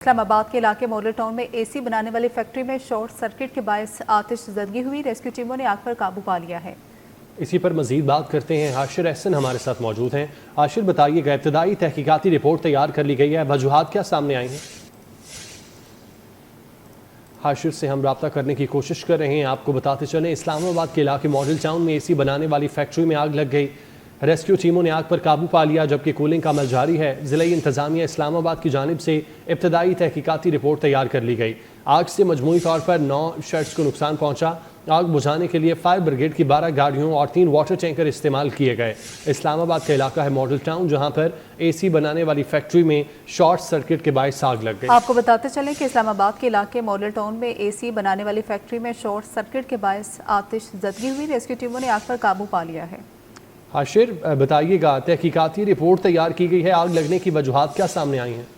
इस्लामाबाद के इलाके model town में एसी बनाने वाली फैक्ट्री में शॉर्ट सर्किट के बायस आतिशज़दगी हुई। रेस्क्यू टीमों ने आग पर काबू पा लिया है। इसी पर मजीद बात करते हैं। हाशिर एहसन हमारे साथ मौजूद हैं। हाशिर, बताइएगा, इब्तदाई तहकीकाती रिपोर्ट तैयार कर ली गई है, वजूहात क्या सामने आई हैं? हाशिर से हम रब्ता करने की कोशिश कर रहे हैं। आपको बताते चलें, इस्लामाबाद के इलाके मॉडल टाउन में एसी बनाने वाली फैक्ट्री में आग लग गई। रेस्क्यू टीमों ने आग पर काबू पा लिया, जबकि कूलिंग का अमल जारी है। ज़िला इंतज़ामिया इस्लामाबाद की जानिब से इब्तदाई तहकीकाती रिपोर्ट तैयार कर ली गई। आग से मजमूई तौर पर 9 शेड्स को नुकसान पहुंचा। आग बुझाने के लिए फायर ब्रिगेड की 12 गाड़ियों और 3 वाटर टैंकर इस्तेमाल किए गए। इस्लामाबाद का इलाका है मॉडल टाउन, जहां पर एसी बनाने वाली फैक्ट्री में शॉर्ट सर्किट के बायस आग लग गई। आपको बताते चलें कि इस्लामाबाद के इलाके मॉडल टाउन में एसी बनाने वाली फैक्ट्री में शॉर्ट सर्किट के बायस आतिशज़दगी हुई। रेस्क्यू टीमों ने आग पर काबू पा लिया है। हाशिर, बताइएगा, तहकीकाती रिपोर्ट तैयार की गई है, आग लगने की वजूहात क्या सामने आई हैं?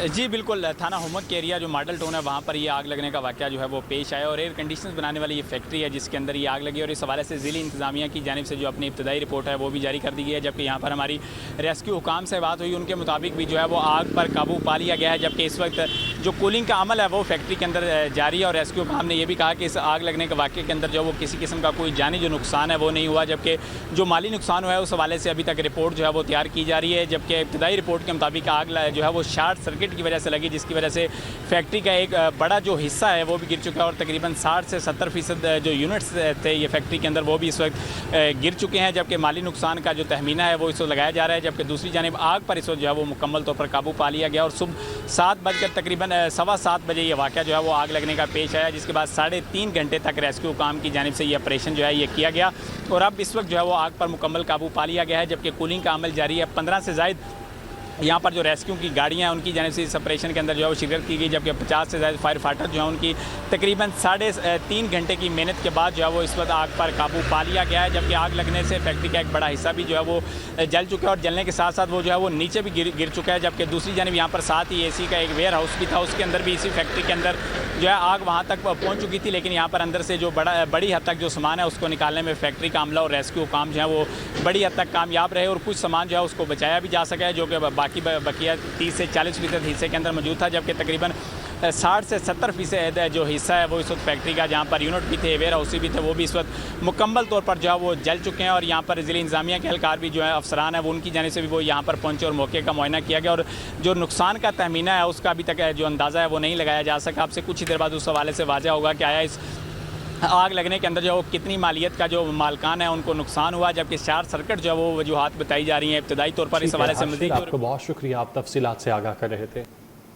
जी बिल्कुल, थाना हुमक के एरिया जो मॉडल टाउन है वहाँ पर ये आग लगने का वाक़या जो है वो पेश आया और एयर कंडीशनर्स बनाने वाली ये फैक्ट्री है जिसके अंदर ये आग लगी और इस हवाले से ज़िली इंतज़ामिया की जानिब से जो अपनी इब्तदाई रिपोर्ट है वो भी जारी कर दी गई है। जबकि यहाँ पर हमारी रेस्क्यू हुकाम से बात हुई, उनके मुताबिक भी जो है वो आग पर काबू पा लिया गया है। जबकि इस वक्त जो कूलिंग का अमल है वो फैक्ट्री के अंदर जारी है और रेस्क्यू हुकाम ने यह भी कहा कि इस आग लगने के वाक़े के अंदर जो वो किसी किस्म का कोई जानी जो नुकसान है वो नहीं हुआ। जबकि जो माली नुकसान हुआ है उस हवाले से अभी तक रिपोर्ट जो है वो तैयार की जा रही है। जबकि इब्तदाई रिपोर्ट के मुताबिक आग जो है वो शॉर्ट सर्किट की वजह से लगी, जिसकी वजह से फैक्ट्री का एक बड़ा जो हिस्सा है वो भी गिर चुका है और तकरीबन 60 से 70% जो यूनिट्स थे ये फैक्ट्री के अंदर वो भी इस वक्त गिर चुके हैं। जबकि माली नुकसान का जो तहमीना है वो इस वक्त लगाया जा रहा है। जबकि दूसरी जानिब आग पर इस वक्त जो है वो मुकम्मल तौर पर काबू पा लिया गया और सुबह 7 बजकर तकरीबन 7:15 बजे ये वाक़या जो है वो आग लगने का पेश आया, जिसके बाद 3.5 घंटे तक रेस्क्यू काम की जानिब से ये ऑपरेशन जो है ये किया गया और अब इस वक्त जो है वो आग पर मुकम्मल काबू पा लिया गया है। जबकि कूलिंग का अमल जारी है। 15 से ज़ायद यहाँ पर जो रेस्क्यू की गाड़ियाँ हैं उनकी जानिब से इस ऑपरेशन के अंदर जो है वो शिरकत की गई। जबकि 50 से ज़्यादा फायर फाइटर जो है उनकी तकरीबन 3.5 घंटे की मेहनत के बाद जो है वो इस वक्त आग पर काबू पा लिया गया है। जबकि आग लगने से फैक्ट्री का एक बड़ा हिस्सा भी जो है वो जल चुका है और जलने के साथ साथ वो जो है वो नीचे भी गिर चुका है। जबकि दूसरी जानिब यहाँ पर साथ ही एसी का एक वेयर हाउस भी था, उसके अंदर भी इसी फैक्ट्री के अंदर जो है आग वहाँ तक पहुँच चुकी थी। लेकिन यहाँ पर अंदर से जो बड़ी हद तक जो सामान है उसको निकालने में फैक्ट्री का अमला और रेस्क्यू काम जो है वो बड़ी हद तक कामयाब रहे और कुछ सामान जो है उसको बचाया भी जा सका है, जो कि बकिया 30 से 40% हिस्से के अंदर मौजूद था। जबकि तकरीबन 60 से 70% जो हिस्सा है वो इस वक्त फैक्ट्री का, जहाँ पर यूनिट भी थे, वेयर हाउस भी थे, वो भी इस वक्त मुकम्मल तौर पर जो है वो जल चुके हैं। और यहाँ पर ज़िला इंतज़ामिया के एहलकार भी जो है, अफसरान है वो, उनकी जानिब से भी वो यहाँ पर पहुँचे और मौके का मुआयना किया गया और जो नुकसान का तहमीना है उसका अभी तक जो अंदाज़ा है वो नहीं लगाया जा सका। आपसे कुछ ही देर बाद उस हवाले से वाज़ह होगा कि आया इस आग लगने के अंदर जो वो कितनी मालियत का जो मालकान है उनको नुकसान हुआ। जबकि शॉर्ट सर्किट जो है वो वजूहात बताई जा रही हैं इब्तदाई तौर पर। इस हवाले से मज़ीद आपको बहुत शुक्रिया, आप तफसीलात से आगाह कर रहे थे।